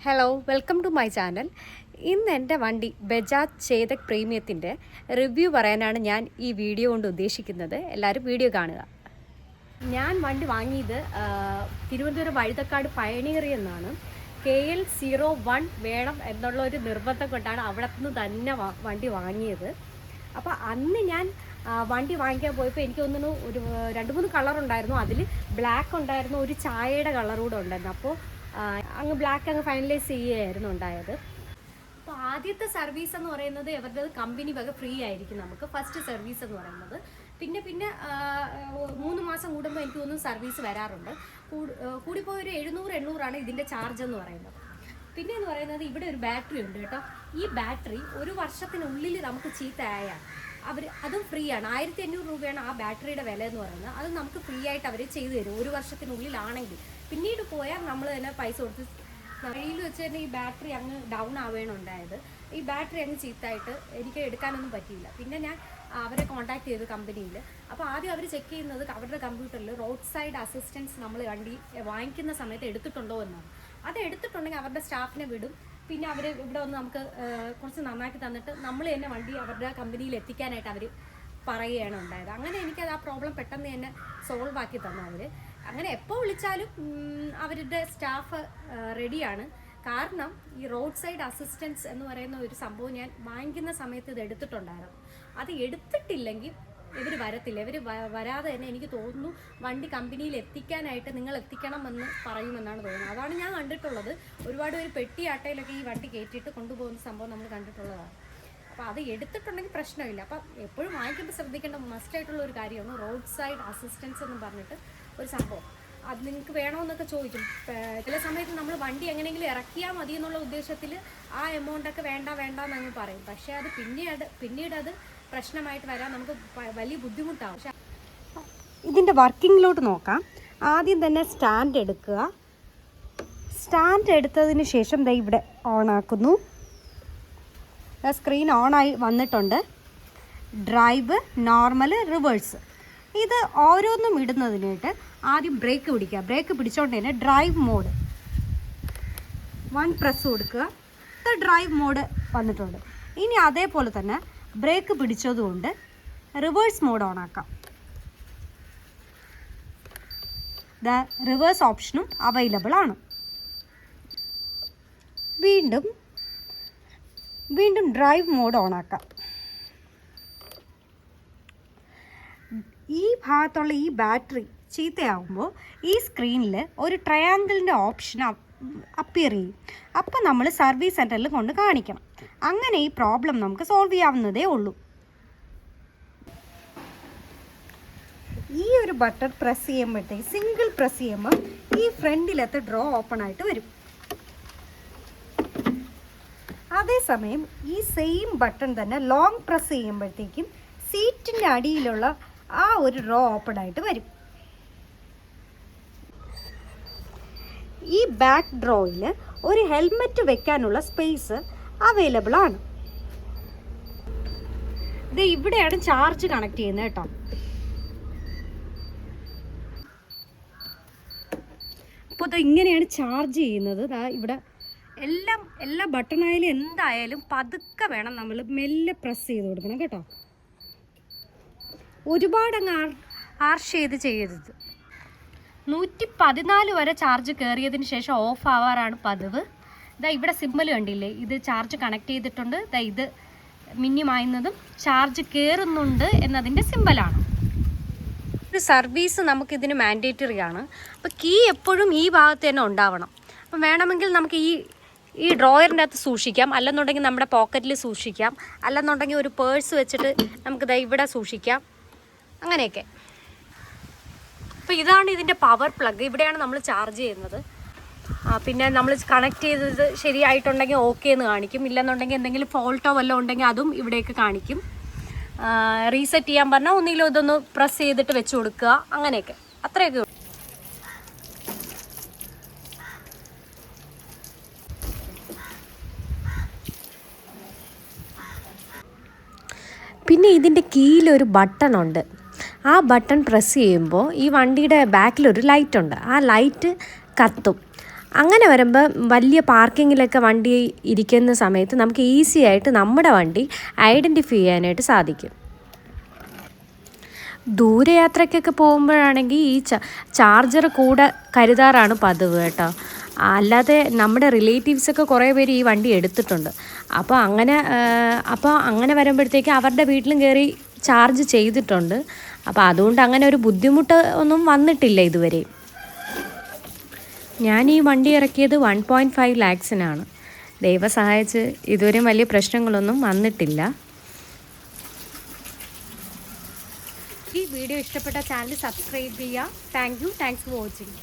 Hello welcome to my channel. ഇന്ന് എൻ്റെ വണ്ടി ബജാജ് ചേതക് പ്രീമിയത്തിൻ്റെ റിവ്യൂ പറയാനാണ് ഞാൻ ഈ വീഡിയോ കൊണ്ട് ഉദ്ദേശിക്കുന്നത്. എല്ലാവരും വീഡിയോ കാണുക. ഞാൻ വണ്ടി വാങ്ങിയത് തിരുവനന്തപുരം വഴുതക്കാട് പയണിയറി എന്നാണ്. KL01 വേണം എന്നുള്ള ഒരു നിർബന്ധം കൊണ്ടാണ് അവിടെ നിന്ന് തന്നെ വണ്ടി വാങ്ങിയത്. അപ്പോൾ അന്ന് ഞാൻ വണ്ടി വാങ്ങിക്കാൻ പോയപ്പോൾ എനിക്ക് തോന്നുന്നു ഒരു 2-3 കളറുണ്ടായിരുന്നു. അതിൽ ബ്ലാക്ക് ഉണ്ടായിരുന്നു, ഒരു ചായയുടെ കളർ കൂടെ ഉണ്ടായിരുന്നു. അപ്പോൾ അങ്ങ് ബ്ലാക്ക് അങ്ങ് ഫൈനലൈസ് ചെയ്യുകയായിരുന്നു ഉണ്ടായത്. അപ്പോൾ ആദ്യത്തെ സർവീസ് എന്ന് പറയുന്നത് ഇവരുടെ കമ്പനി വക ഫ്രീ ആയിരിക്കും നമുക്ക് ഫസ്റ്റ് സർവീസ് എന്ന് പറയുന്നത്. പിന്നെ 3 മാസം കൂടുമ്പോൾ എനിക്ക് തോന്നുന്നു സർവീസ് വരാറുണ്ട്. കൂടിപ്പോയി ഒരു 700-800 ഇതിൻ്റെ ചാർജ് എന്ന് പറയുന്നത്. പിന്നെ എന്ന് പറയുന്നത് ഇവിടെ ഒരു ബാറ്ററി ഉണ്ട് കേട്ടോ. ഈ ബാറ്ററി 1 വർഷത്തിനുള്ളിൽ നമുക്ക് ചീത്തയായാൽ അതും ഫ്രീ ആണ്. 1500 രൂപയാണ് ആ ബാറ്ററിയുടെ വില എന്ന് പറയുന്നത്. അത് നമുക്ക് ഫ്രീ ആയിട്ട് അവർ ചെയ്തു തരും 1 വർഷത്തിനുള്ളിലാണെങ്കിൽ. പിന്നീട് പോയാൽ നമ്മൾ തന്നെ പൈസ കൊടുത്ത് കയ്യിൽ വെച്ച് തന്നെ ഈ ബാറ്ററി അങ്ങ് ഡൗൺ ആവുകയാണുണ്ടായത്. ഈ ബാറ്ററി അങ്ങ് ചീത്തായിട്ട് എനിക്ക് എടുക്കാനൊന്നും പറ്റിയില്ല. പിന്നെ ഞാൻ അവരെ കോൺടാക്ട് ചെയ്തു കമ്പനിയിൽ. അപ്പോൾ ആദ്യം അവർ ചെക്ക് ചെയ്യുന്നത് അവരുടെ കമ്പ്യൂട്ടറിൽ റോഡ് സൈഡ് അസിസ്റ്റൻസ് നമ്മൾ വണ്ടി വാങ്ങിക്കുന്ന സമയത്ത് എടുത്തിട്ടുണ്ടോ എന്നാണ്. അത് എടുത്തിട്ടുണ്ടെങ്കിൽ അവരുടെ സ്റ്റാഫിനെ വിടും. പിന്നെ അവർ ഇവിടെ വന്ന് നമുക്ക് കുറച്ച് നന്നാക്കി തന്നിട്ട് നമ്മൾ തന്നെ വണ്ടി അവരുടെ കമ്പനിയിൽ എത്തിക്കാനായിട്ട് അവർ പറയുകയാണ് ഉണ്ടായത്. അങ്ങനെ എനിക്കത് ആ പ്രോബ്ലം പെട്ടെന്ന് തന്നെ സോൾവ് ആക്കി തന്നു അവർ. അങ്ങനെ എപ്പോൾ വിളിച്ചാലും അവരുടെ സ്റ്റാഫ് റെഡിയാണ്. കാരണം ഈ റോഡ് സൈഡ് അസിസ്റ്റൻസ് എന്ന് പറയുന്ന ഒരു സംഭവം ഞാൻ വാങ്ങിക്കുന്ന സമയത്ത് ഇത് എടുത്തിട്ടുണ്ടായിരുന്നു. അത് എടുത്തിട്ടില്ലെങ്കിൽ ഇവർ വരത്തില്ല. ഇവർ വരാതെ തന്നെ എനിക്ക് തോന്നുന്നു വണ്ടി കമ്പനിയിൽ എത്തിക്കാനായിട്ട് നിങ്ങൾ എത്തിക്കണമെന്ന് പറയുമെന്നാണ് തോന്നുന്നത്. അതാണ് ഞാൻ കണ്ടിട്ടുള്ളത്. ഒരുപാട് പേര് പെട്ടിയാട്ടയിലൊക്കെ ഈ വണ്ടി കയറ്റിയിട്ട് കൊണ്ടുപോകുന്ന സംഭവം നമ്മൾ കണ്ടിട്ടുള്ളതാണ്. അപ്പോൾ അത് എടുത്തിട്ടുണ്ടെങ്കിൽ പ്രശ്നമില്ല. അപ്പം എപ്പോഴും വാങ്ങിക്കുമ്പോൾ ശ്രദ്ധിക്കേണ്ട മസ്റ്റായിട്ടുള്ള ഒരു കാര്യമാണ് റോഡ് സൈഡ് അസിസ്റ്റൻസ് എന്ന് പറഞ്ഞിട്ട് ഒരു സംഭവം. അത് നിങ്ങൾക്ക് വേണമെന്നൊക്കെ ചോദിക്കും. ചില സമയത്ത് നമ്മൾ വണ്ടി എങ്ങനെയെങ്കിലും ഇറക്കിയാൽ മതി എന്നുള്ള ഉദ്ദേശത്തിൽ ആ എമൗണ്ടൊക്കെ വേണ്ടെന്നങ്ങ് പറയും. പക്ഷേ അത് പിന്നീട് അത് പ്രശ്നമായിട്ട് വരാൻ നമുക്ക് വലിയ ബുദ്ധിമുട്ടാവും. പക്ഷേ ഇതിൻ്റെ വർക്കിങ്ങിലോട്ട് നോക്കാം. ആദ്യം തന്നെ സ്റ്റാൻഡ് എടുക്കുക. സ്റ്റാൻഡ് എടുത്തതിന് ശേഷം ദാ ഇവിടെ ഓണാക്കുന്നു. സ്ക്രീൻ ഓണായി വന്നിട്ടുണ്ട്. Drive, normal, reverse. ഇത് ഓരോന്നും ഇടുന്നതിനായിട്ട് ആദ്യം ബ്രേക്ക് പിടിക്കുക. ബ്രേക്ക് പിടിച്ചോണ്ട് തന്നെ ഡ്രൈവ് മോഡ് 1 പ്രസ് കൊടുക്കുക. ഇത് ഡ്രൈവ് മോഡ് വന്നിട്ടുണ്ട്. ഇനി അതേപോലെ തന്നെ ബ്രേക്ക് പിടിച്ചതുകൊണ്ട് റിവേഴ്സ് മോഡ് ഓണാക്കാം. റിവേഴ്സ് ഓപ്ഷനും അവൈലബിൾ ആണ്. വീണ്ടും ഡ്രൈവ് മോഡ് ഓണാക്കാം. ഈ ഭാഗത്തുള്ള ഈ ബാറ്ററി ചീത്തയാകുമ്പോൾ ഈ സ്ക്രീനിൽ ഒരു ട്രയാങ്കിളിൻ്റെ ഓപ്ഷൻ അപ്പിയർ ചെയ്യും. അപ്പോൾ നമ്മൾ സർവീസ് സെൻറ്ററിൽ കൊണ്ട് കാണിക്കണം. അങ്ങനെ ഈ പ്രോബ്ലം നമുക്ക് സോൾവ് ചെയ്യാവുന്നതേ ഉള്ളൂ. ഈ ഒരു ബട്ടൺ പ്രസ് ചെയ്യുമ്പോഴത്തേക്ക് സിംഗിൾ പ്രസ് ചെയ്യുമ്പോൾ ഈ ഫ്രണ്ടിലത്തെ ഡ്രോ ഓപ്പൺ ആയിട്ട് വരും. അതേസമയം ഈ സെയിം ബട്ടൺ തന്നെ ലോങ് പ്രസ് ചെയ്യുമ്പോഴത്തേക്കും സീറ്റിൻ്റെ അടിയിലുള്ള ആ ഒരു ഡ്രോ ഓപ്പൺ ആയിട്ട് വരും. ഈ ബാക്ക് ഡ്രോയിൽ ഒരു ഹെൽമെറ്റ് വെക്കാനുള്ള സ്പേസ് അവൈലബിൾ ആണ്. ഇത് ഇവിടെയാണ് ചാർജ് കണക്ട് ചെയ്യുന്നത് കേട്ടോ. അപ്പോൾ ഇത് ഇങ്ങനെയാണ് ചാർജ് ചെയ്യുന്നത്. ഇവിടെ എല്ലാ ബട്ടണായാലും എന്തായാലും പതുക്കെ വേണം നമ്മൾ മെല്ലെ പ്രസ് ചെയ്ത് കൊടുക്കണം കേട്ടോ. ഒരുപാട് അങ്ങ് ആർഷ് ചെയ്ത് ചെയ്യരുത്. 114 വരെ ചാർജ് കയറിയതിന് ശേഷം ഓഫ് ആവാറാണ് പതിവ്. ഇതാ ഇവിടെ സിമ്പൽ കണ്ടില്ലേ, ഇത് ചാർജ് കണക്ട് ചെയ്തിട്ടുണ്ട്. ഇതാ ഇത് മിന്നിമായുന്നതും ചാർജ് കയറുന്നുണ്ട് എന്നതിൻ്റെ സിമ്പലാണ്. ഒരു സർവീസ് നമുക്കിതിന് മാൻഡേറ്ററി ആണ്. അപ്പോൾ കീ എപ്പോഴും ഈ ഭാഗത്ത് തന്നെ ഉണ്ടാവണം. അപ്പം വേണമെങ്കിൽ നമുക്ക് ഈ ഡ്രോയറിൻ്റെ അകത്ത് സൂക്ഷിക്കാം, അല്ലെന്നുണ്ടെങ്കിൽ നമ്മുടെ പോക്കറ്റിൽ സൂക്ഷിക്കാം, അല്ലെന്നുണ്ടെങ്കിൽ ഒരു പേഴ്സ് വെച്ചിട്ട് നമുക്കിതാ ഇവിടെ സൂക്ഷിക്കാം, അങ്ങനെയൊക്കെ. അപ്പോൾ ഇതാണ് ഇതിൻ്റെ പവർ പ്ലഗ്. ഇവിടെയാണ് നമ്മൾ ചാർജ് ചെയ്യുന്നത്. പിന്നെ നമ്മൾ കണക്ട് ചെയ്തത് ശരിയായിട്ടുണ്ടെങ്കിൽ ഓക്കെ എന്ന് കാണിക്കും. ഇല്ലെന്നുണ്ടെങ്കിൽ എന്തെങ്കിലും ഫോൾട്ടോ വല്ലതും ഉണ്ടെങ്കിൽ അതും ഇവിടേക്ക് കാണിക്കും. റീസെറ്റ് ചെയ്യാൻ പറഞ്ഞാൽ ഒന്നിലും ഇതൊന്ന് പ്രസ് ചെയ്തിട്ട് വെച്ച് കൊടുക്കുക, അങ്ങനെയൊക്കെ. അത്രയൊക്കെ. പിന്നെ ഇതിൻ്റെ കീഴിലൊരു ബട്ടണുണ്ട്. ആ ബട്ടൺ പ്രസ് ചെയ്യുമ്പോൾ ഈ വണ്ടിയുടെ ബാക്കിലൊരു ലൈറ്റ് ഉണ്ട്. ആ ലൈറ്റ് കത്തും. അങ്ങനെ വരുമ്പോൾ വലിയ പാർക്കിങ്ങിലൊക്കെ വണ്ടി ഇരിക്കുന്ന സമയത്ത് നമുക്ക് ഈസി ആയിട്ട് നമ്മുടെ വണ്ടി ഐഡൻറ്റിഫൈ ചെയ്യാനായിട്ട് സാധിക്കും. ദൂരയാത്രയ്ക്കൊക്കെ പോകുമ്പോഴാണെങ്കിൽ ഈ ചാർജർ കൂടെ കരുതാറാണ് പതിവ് കേട്ടോ. അല്ലാതെ നമ്മുടെ റിലേറ്റീവ്സൊക്കെ കുറേ പേര് ഈ വണ്ടി എടുത്തിട്ടുണ്ട്. അപ്പോൾ അങ്ങനെ വരുമ്പോഴത്തേക്ക് അവരുടെ വീട്ടിലും കയറി ചാർജ് ചെയ്തിട്ടുണ്ട്. അപ്പോൾ അതുകൊണ്ട് അങ്ങനെ ഒരു ബുദ്ധിമുട്ട് ഒന്നും വന്നിട്ടില്ല ഇതുവരെ. ഞാൻ ഈ വണ്ടി ഇറക്കിയത് 1.5 lakhs-നാണ്. ദൈവം സഹായിച്ച് ഇതുവരെയും വലിയ പ്രശ്നങ്ങളൊന്നും വന്നിട്ടില്ല. ഈ വീഡിയോ ഇഷ്ടപ്പെട്ട ചാനൽ സബ്സ്ക്രൈബ് ചെയ്യുക. Thanks for watching.